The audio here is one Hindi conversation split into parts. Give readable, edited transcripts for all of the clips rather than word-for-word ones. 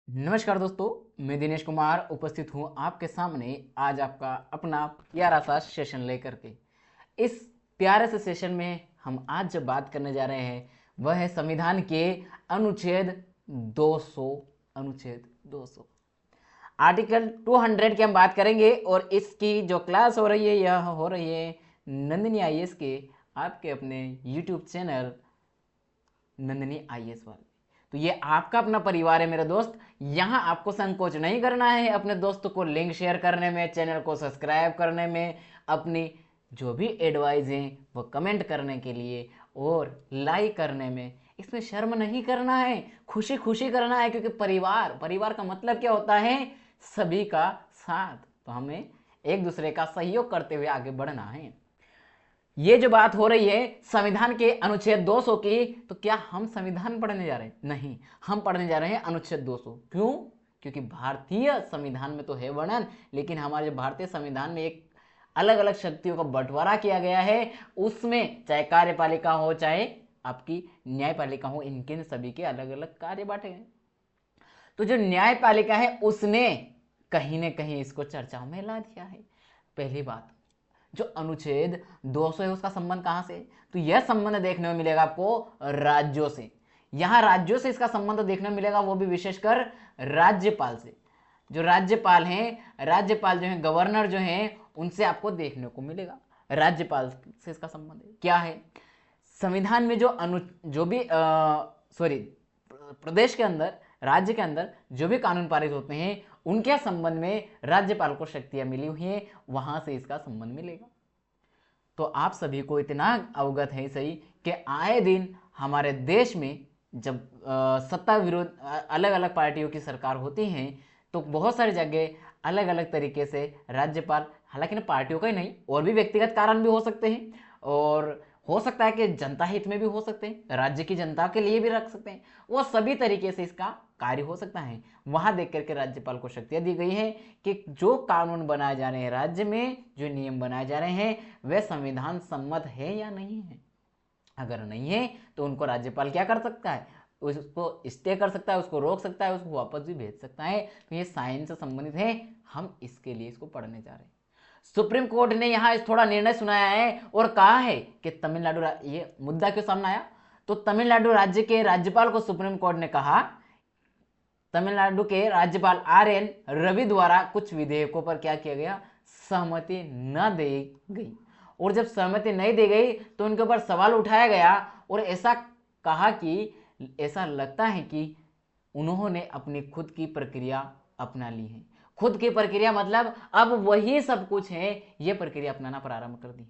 नमस्कार दोस्तों, मैं दिनेश कुमार उपस्थित हूँ आपके सामने आज आपका अपना प्यारा सा सेशन लेकर के। इस प्यारे से सेशन में हम आज जो बात करने जा रहे हैं वह है संविधान के अनुच्छेद 200। अनुच्छेद 200 आर्टिकल 200 की हम बात करेंगे और इसकी जो क्लास हो रही है यह हो रही है नंदिनी आईएएस के आपके अपने यूट्यूब चैनल नंदिनी आईएएस वाले। तो ये आपका अपना परिवार है मेरे दोस्त। यहाँ आपको संकोच नहीं करना है अपने दोस्तों को लिंक शेयर करने में, चैनल को सब्सक्राइब करने में, अपनी जो भी एडवाइस हैं वो कमेंट करने के लिए और लाइक करने में। इसमें शर्म नहीं करना है, खुशी खुशी करना है, क्योंकि परिवार परिवार का मतलब क्या होता है? सभी का साथ। तो हमें एक दूसरे का सहयोग करते हुए आगे बढ़ना है। ये जो बात हो रही है संविधान के अनुच्छेद 200 की, तो क्या हम संविधान पढ़ने जा रहे हैं? नहीं, हम पढ़ने जा रहे हैं अनुच्छेद 200। क्यों? क्योंकि भारतीय संविधान में तो है वर्णन, लेकिन हमारे जो भारतीय संविधान में एक अलग अलग शक्तियों का बंटवारा किया गया है। उसमें चाहे कार्यपालिका हो चाहे आपकी न्यायपालिका हो, इनके सभी के अलग अलग कार्य बांटे गए। तो जो न्यायपालिका है उसने कहीं ना कहीं इसको चर्चाओं में ला दिया है। पहली बात, जो अनुच्छेद 200 है उसका संबंध कहां से? तो यह संबंध देखने में मिलेगा आपको राज्यों से। यहां राज्यों से इसका संबंध देखने में मिलेगा, वो भी विशेषकर राज्यपाल से। जो राज्यपाल हैं, राज्यपाल जो हैं, गवर्नर जो हैं, उनसे आपको देखने को मिलेगा। राज्यपाल से इसका संबंध है क्या है? संविधान में जो भी सॉरी प्रदेश के अंदर, राज्य के अंदर जो भी कानून पारित होते हैं उनके संबंध में राज्यपाल को शक्तियां मिली हुई हैं, वहां से इसका संबंध मिलेगा। तो आप सभी को इतना अवगत है सही कि आए दिन हमारे देश में जब सत्ता विरोध अलग अलग पार्टियों की सरकार होती हैं तो बहुत सारी जगह अलग अलग तरीके से राज्यपाल, हालांकि ना पार्टियों का ही नहीं, और भी व्यक्तिगत कारण भी हो सकते हैं, और हो सकता है कि जनता हित में भी हो सकते हैं, राज्य की जनता के लिए भी रख सकते हैं। वो सभी तरीके से इसका कार्य हो सकता है। वहां देख करके राज्यपाल को शक्तियां दी गई है कि जो कानून बनाए जा रहे हैं राज्य में, जो नियम बनाए जा रहे हैं वे संविधान सम्मत है या नहीं है। अगर नहीं है तो उनको राज्यपाल क्या कर सकता है? उसको स्टे कर सकता है, उसको रोक सकता है, उसको वापस भी भेज सकता है। तो ये साइंस से संबंधित है, हम इसके लिए इसको पढ़ने जा रहे हैं। सुप्रीम कोर्ट ने यहां इस थोड़ा निर्णय सुनाया है और कहा है कि तमिलनाडु, ये मुद्दा क्यों सामने आया? तो तमिलनाडु राज्य के राज्यपाल को सुप्रीम कोर्ट ने कहा, तमिलनाडु के राज्यपाल RN रवि द्वारा कुछ विधेयकों पर क्या किया गया? सहमति न दी गई। और जब सहमति नहीं दी गई तो उनके ऊपर सवाल उठाया गया और ऐसा कहा कि ऐसा लगता है कि उन्होंने अपनी खुद की प्रक्रिया अपना ली है। खुद की प्रक्रिया मतलब अब वही सब कुछ है, ये प्रक्रिया अपनाना प्रारंभ कर दी है।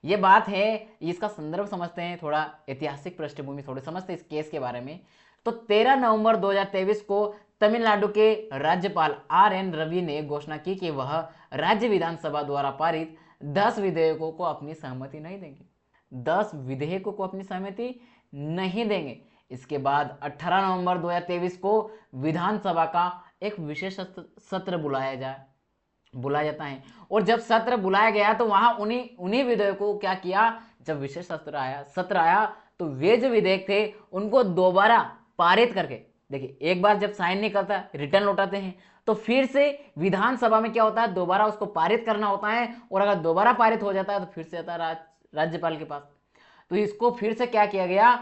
ये बात है, इसका संदर्भ समझते हैं, थोड़ा ऐतिहासिक पृष्ठभूमि थोड़ी समझते हैं इस केस के बारे में। तो 13 नवंबर 2023 को तमिलनाडु के राज्यपाल RN रवि ने घोषणा की कि वह राज्य विधानसभा द्वारा पारित 10 विधेयकों को अपनी सहमति नहीं देंगे। 10 विधेयकों को अपनी सहमति नहीं देंगे। इसके बाद 18 नवंबर 2023 को विधानसभा का एक विशेष सत्र बुलाया जाता है। और जब सत्र बुलाया गया तो वहां उन्हीं उन्हीं विधेयकों को क्या किया? जब विशेष सत्र आया तो वे जो विधेयक थे उनको दोबारा पारित करके, देखिए एक बार जब साइन नहीं करता, रिटर्न लौटाते हैं, तो फिर से विधानसभा में क्या होता है? दोबारा उसको पारित करना होता है, और अगर दोबारा पारित हो जाता है तो फिर से आता है राज्यपाल के पास। तो इसको फिर से क्या किया गया?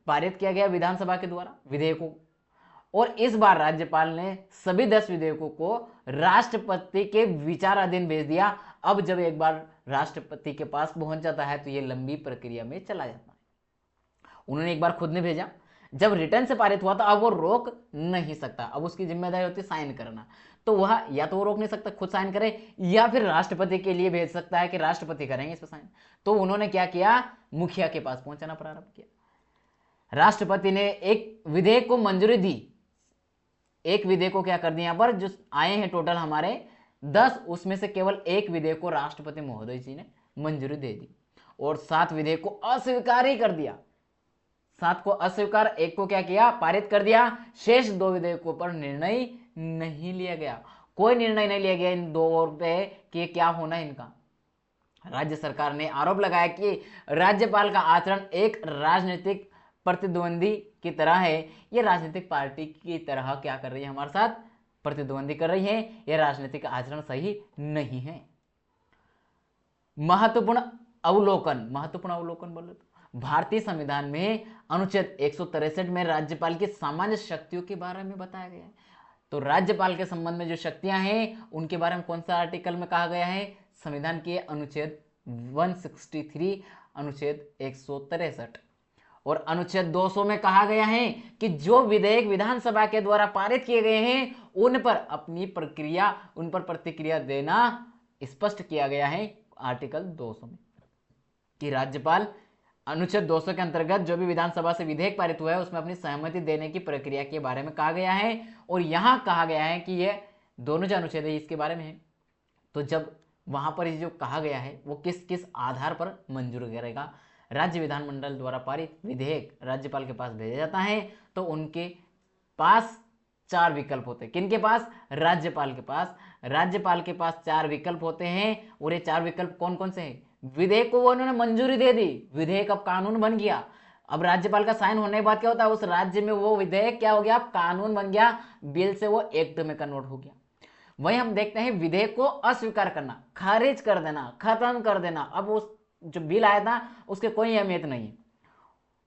पारित किया गया विधानसभा के द्वारा विधेयकों। और इस बार राज्यपाल ने सभी 10 विधेयकों को राष्ट्रपति के विचाराधीन भेज दिया। अब जब एक बार राष्ट्रपति के पास पहुंच जाता है तो यह लंबी प्रक्रिया में चला जाता है। उन्होंने एक बार खुद ने भेजा, जब रिटर्न से पारित हुआ तो अब वो रोक नहीं सकता, अब उसकी जिम्मेदारी होती है साइन करना। तो वह या तो वो रोक नहीं सकता, खुद साइन करे, या फिर राष्ट्रपति के लिए भेज सकता है कि राष्ट्रपति करेंगे इस पर साइन। तो उन्होंने क्या किया? मुखिया के पास पहुंचाना प्रारंभ किया। राष्ट्रपति ने एक विधेयक को मंजूरी दी। एक विधेयक को क्या कर दिया? यहां पर जो आए हैं टोटल हमारे 10, उसमें से केवल एक विधेयक को राष्ट्रपति महोदय जी ने मंजूरी दे दी और 7 विधेयक को अस्वीकार ही कर दिया। 7 को अस्वीकार, एक को क्या किया? पारित कर दिया। शेष 2 विधेयकों पर निर्णय नहीं लिया गया। कोई निर्णय नहीं लिया गया इन 2 पे कि क्या होना है इनका। राज्य सरकार ने आरोप लगाया कि राज्यपाल का आचरण एक राजनीतिक प्रतिद्वंदी की तरह है, ये राजनीतिक पार्टी की तरह क्या कर रही है, हमारे साथ प्रतिद्वंदी कर रही है, यह राजनीतिक आचरण सही नहीं है। महत्वपूर्ण अवलोकन बोले तो भारतीय संविधान में अनुच्छेद 163 में राज्यपाल की सामान्य शक्तियों के बारे में बताया गया है। तो राज्यपाल के संबंध में जो शक्तियां हैं उनके बारे में कौन सा आर्टिकल में कहा गया है, संविधान के अनुच्छेद 163 अनुच्छेद 163 और अनुच्छेद 200 में कहा गया है कि जो विधेयक विधानसभा के द्वारा पारित किए गए हैं उन पर प्रतिक्रिया देना स्पष्ट किया गया है आर्टिकल 200 में, कि राज्यपाल अनुच्छेद 200 के अंतर्गत जो भी विधानसभा से विधेयक पारित हुआ है उसमें अपनी सहमति देने की प्रक्रिया के बारे में कहा गया है। और यहां कहा गया है कि ये दोनों जो अनुच्छेद है इसके बारे में है। तो जब वहां पर जो कहा गया है वो किस किस आधार पर मंजूर करेगा, राज्य विधानमंडल द्वारा पारित विधेयक राज्यपाल के पास भेजा जाता है तो उनके पास 4 विकल्प होते हैं। किनके पास, राज्यपाल के पास 4 विकल्प होते हैं। और ये 4 विकल्प कौन कौन से हैं, विधेयक को वो उन्होंने मंजूरी दे दी, विधेयक अब कानून बन गया। अब राज्यपाल का साइन होने के बाद क्या होता है, उस राज्य में वो विधेयक क्या हो गया, अब कानून बन गया, बिल से वो एक्ट में कन्वर्ट हो गया। वहीं हम देखते हैं विधेयक को अस्वीकार करना, खारिज कर देना, खत्म कर देना, अब उस जो बिल आया था उसके कोई अहमियत नहीं है।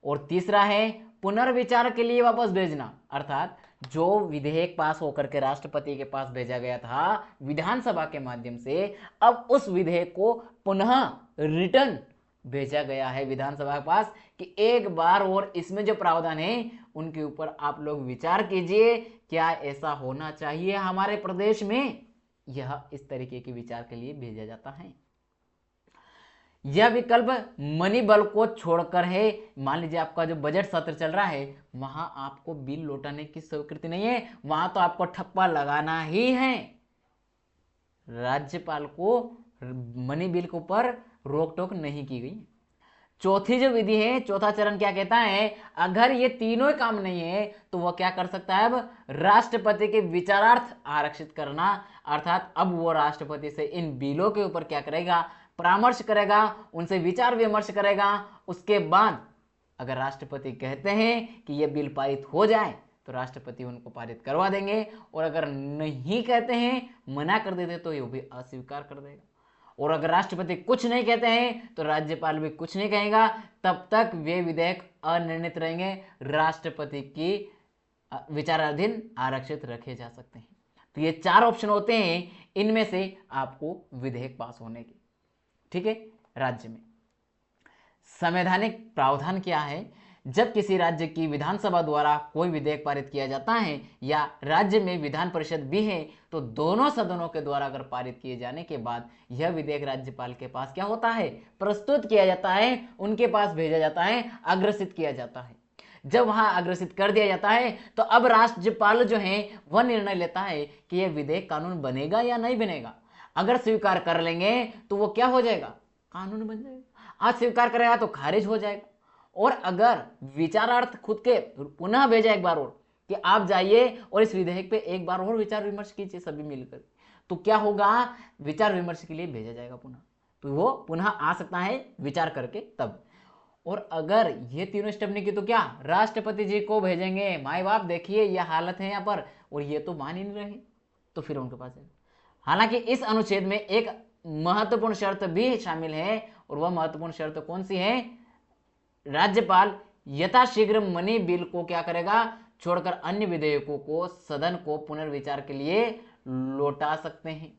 और तीसरा है पुनर्विचार के लिए वापस भेजना, अर्थात जो विधेयक पास होकर के राष्ट्रपति के पास भेजा गया था विधानसभा के माध्यम से, अब उस विधेयक को पुनः रिटर्न भेजा गया है विधानसभा के पास कि एक बार और इसमें जो प्रावधान है उनके ऊपर आप लोग विचार कीजिए, क्या ऐसा होना चाहिए हमारे प्रदेश में। यह इस तरीके के विचार के लिए भेजा जाता है। यह विकल्प मनी बल को छोड़कर है। मान लीजिए आपका जो बजट सत्र चल रहा है वहां आपको बिल लौटाने की स्वीकृति नहीं है, वहां तो आपको ठप्पा लगाना ही है। राज्यपाल को मनी बिल के ऊपर रोक टोक नहीं की गई। चौथी जो विधि है, चौथा चरण क्या कहता है, अगर ये तीनों ही काम नहीं है तो वह क्या कर सकता है, अब राष्ट्रपति के विचारार्थ आरक्षित करना, अर्थात अब वो राष्ट्रपति से इन बिलों के ऊपर क्या करेगा, परामर्श करेगा, उनसे विचार विमर्श करेगा। उसके बाद अगर राष्ट्रपति कहते हैं कि यह बिल पारित हो जाए तो राष्ट्रपति उनको पारित करवा देंगे, और अगर नहीं कहते हैं, मना कर देते तो ये भी अस्वीकार कर देगा। और अगर राष्ट्रपति कुछ नहीं कहते हैं तो राज्यपाल भी कुछ नहीं कहेगा, तब तक वे विधेयक अनिर्णित रहेंगे, राष्ट्रपति की विचाराधीन आरक्षित रखे जा सकते हैं। तो ये 4 ऑप्शन होते हैं, इनमें से आपको विधेयक पास होने की, ठीक है। राज्य में संवैधानिक प्रावधान क्या है, जब किसी राज्य की विधानसभा द्वारा कोई विधेयक पारित किया जाता है या राज्य में विधान परिषद भी है तो दोनों सदनों के द्वारा अगर पारित किए जाने के बाद यह विधेयक राज्यपाल के पास क्या होता है, प्रस्तुत किया जाता है, उनके पास भेजा जाता है, अग्रसित किया जाता है। जब वहां अग्रसित कर दिया जाता है तो अब राज्यपाल जो है वह निर्णय लेता है कि यह विधेयक कानून बनेगा या नहीं बनेगा। अगर स्वीकार कर लेंगे तो वो क्या हो जाएगा, कानून बन जाएगा। आज स्वीकार करेगा तो खारिज हो जाएगा। और अगर विचारार्थ खुद के पुनः भेजा एक बार और कि आप जाइए और इस विधेयक पे एक बार और विचार विमर्श कीजिए सभी मिलकर, तो क्या होगा, विचार विमर्श के लिए भेजा जाएगा पुनः, तो वो पुनः आ सकता है विचार करके तब। और अगर ये तीनों स्टेप नहीं की तो क्या, राष्ट्रपति जी को भेजेंगे, माई बाप देखिए ये हालत है यहाँ पर, और ये तो मान ही नहीं रहे, तो फिर उनके पास है। हालांकि इस अनुच्छेद में एक महत्वपूर्ण शर्त भी शामिल है, और वह महत्वपूर्ण शर्त कौन सी है, राज्यपाल यथाशीघ्र मनी बिल को क्या करेगा, छोड़कर अन्य विधेयकों को सदन को पुनर्विचार के लिए लौटा सकते हैं।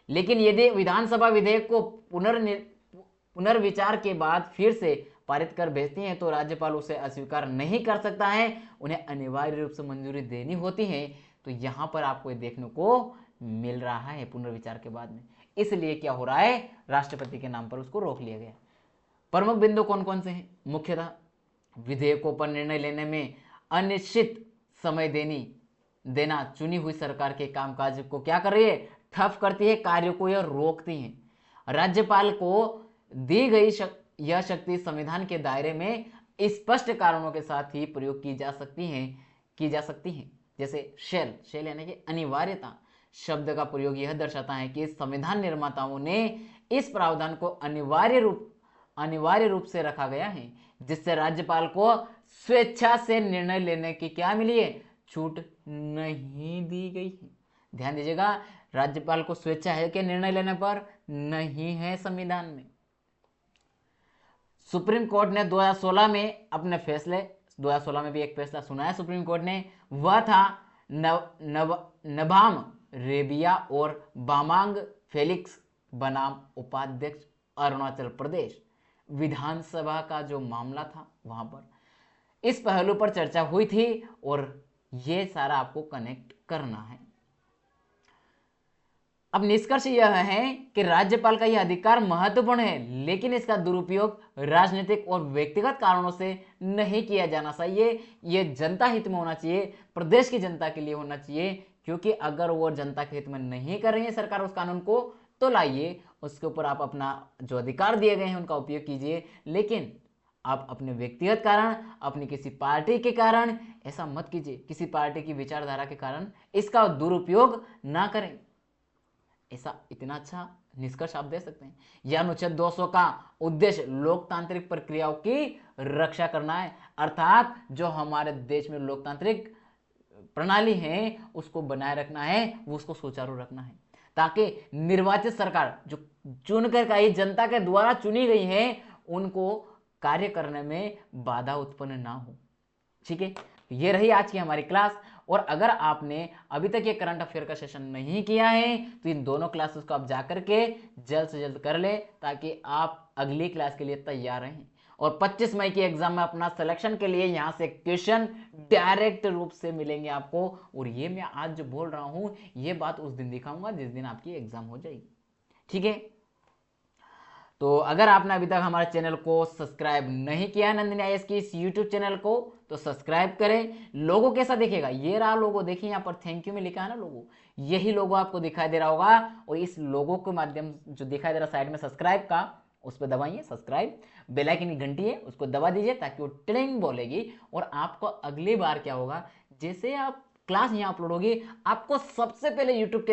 लेकिन यदि विधानसभा विधेयक को पुनर्विचार के बाद फिर से पारित कर भेजती है तो राज्यपाल उसे अस्वीकार नहीं कर सकता है, उन्हें अनिवार्य रूप से मंजूरी देनी होती है। तो यहां पर आपको ये देखने को मिल रहा है पुनर्विचार के बाद में, इसलिए क्या हो रहा है, राष्ट्रपति के नाम पर उसको रोक लिया गया। प्रमुख बिंदु कौन कौन से हैं, मुख्यतः विधेयकों पर निर्णय लेने में अनिश्चित समय देना चुनी हुई सरकार के कामकाज को क्या कर रही है, ठप करती है, कार्यों को यह रोकती है। राज्यपाल को दी गई यह शक्ति संविधान के दायरे में स्पष्ट कारणों के साथ ही प्रयोग की जा सकती है। जैसे शेल यानी कि अनिवार्यता शब्द का प्रयोग यह दर्शाता है कि संविधान निर्माताओं ने इस प्रावधान को अनिवार्य रूप से रखा गया है, जिससे राज्यपाल को स्वेच्छा से निर्णय लेने की क्या मिली है, छूट नहीं दी गई है। ध्यान दीजिएगा, राज्यपाल को स्वेच्छा है कि निर्णय लेने पर, नहीं है संविधान में। सुप्रीम कोर्ट ने 2016 में अपने फैसले, 2016 में भी एक फैसला सुनाया सुप्रीम कोर्ट ने, वह था नभाम रेबिया और बामांग फेलिक्स बनाम उपाध्यक्ष अरुणाचल प्रदेश विधानसभा का जो मामला था वहां पर इस पहलू पर चर्चा हुई थी और यह सारा आपको कनेक्ट करना है। अब निष्कर्ष यह है कि राज्यपाल का यह अधिकार महत्वपूर्ण है, लेकिन इसका दुरुपयोग राजनीतिक और व्यक्तिगत कारणों से नहीं किया जाना चाहिए। यह जनता हित में होना चाहिए, प्रदेश की जनता के लिए होना चाहिए, क्योंकि अगर वो जनता के हित में नहीं कर रही है सरकार उस कानून को, तो लाइए उसके ऊपर आप अपना जो अधिकार दिए गए हैं उनका उपयोग कीजिए, लेकिन आप अपने व्यक्तिगत कारण, अपनी किसी पार्टी के कारण ऐसा मत कीजिए, किसी पार्टी की विचारधारा के कारण इसका दुरुपयोग ना करें। ऐसा इतना अच्छा निष्कर्ष आप दे सकते हैं। यह अनुच्छेद 200 का उद्देश्य लोकतांत्रिक प्रक्रियाओं की रक्षा करना है, अर्थात जो हमारे देश में लोकतांत्रिक प्रणाली है उसको बनाए रखना है, वो उसको सुचारू रखना है, ताकि निर्वाचित सरकार जो चुनकर का जनता के द्वारा चुनी गई है उनको कार्य करने में बाधा उत्पन्न ना हो। ठीक है, ये रही आज की हमारी क्लास। और अगर आपने अभी तक ये करंट अफेयर का सेशन नहीं किया है तो इन दोनों क्लासेस को आप जाकर के जल्द से जल्द कर ले, ताकि आप अगली क्लास के लिए तैयार रहें। और 25 मई की एग्जाम में अपना सिलेक्शन के लिए यहां से क्वेश्चन डायरेक्ट रूप से मिलेंगे आपको। और ये मैं आज जो बोल रहा हूं ये बात उस दिन दिखाऊंगा जिस दिन आपकी एग्जाम हो जाएगी। ठीक है, तो अगर आपने अभी तक हमारे चैनल को सब्सक्राइब नहीं किया है नंदिनी आईएएस की इस यूट्यूब चैनल को, तो सब्सक्राइब करें। लोगो कैसा दिखेगा, ये रहा लोगो, देखिए यहाँ पर थैंक यू में लिखा है ना लोगो, यही लोगो आपको दिखाई दे रहा होगा। और इस लोगो के माध्यम जो दिखाई दे रहा साइड में सब्सक्राइब का, उस पर दबाइए सब्सक्राइब, बेल आइकन की घंटी है उसको दबा दीजिए ताकि वो टिंग बोलेगी। और आपको अगली बार क्या होगा, जैसे आप क्लास यहाँ अपलोड होगी आपको सबसे पहले यूट्यूब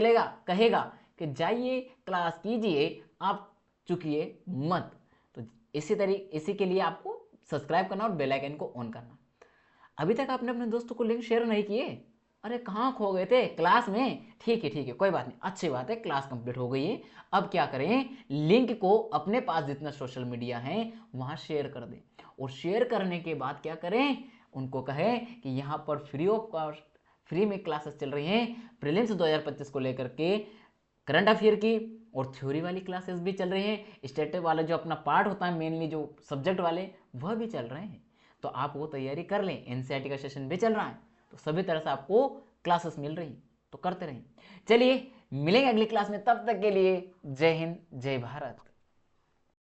कहेगा कि जाइए क्लास कीजिए, आप चुकिए मत। तो इसी के लिए आपको सब्सक्राइब करना और बेल आइकन को ऑन करना। अभी तक आपने अपने दोस्तों को लिंक शेयर नहीं किए, अरे कहाँ खो गए थे क्लास में? ठीक है कोई बात नहीं, अच्छी बात है, क्लास कंप्लीट हो गई है। अब क्या करें, लिंक को अपने पास जितना सोशल मीडिया है वहां शेयर कर दें। और शेयर करने के बाद क्या करें, उनको कहें कि यहाँ पर फ्री ऑफ कॉस्ट, फ्री में क्लासेस चल रही हैं प्रीलिम्स 2025 को लेकर के, करंट अफेयर की और थ्योरी वाली क्लासेस भी चल रही हैं, स्टेट वाला जो अपना पार्ट होता है मेनली जो सब्जेक्ट वाले वह भी चल रहे हैं। तो आप वो तैयारी कर लें, एनसीईआरटी का सेशन भी चल रहा है, तो सभी तरह से आपको क्लासेस मिल रही, तो करते रहें। चलिए मिलेंगे अगली क्लास में, तब तक के लिए जय हिंद जय भारत।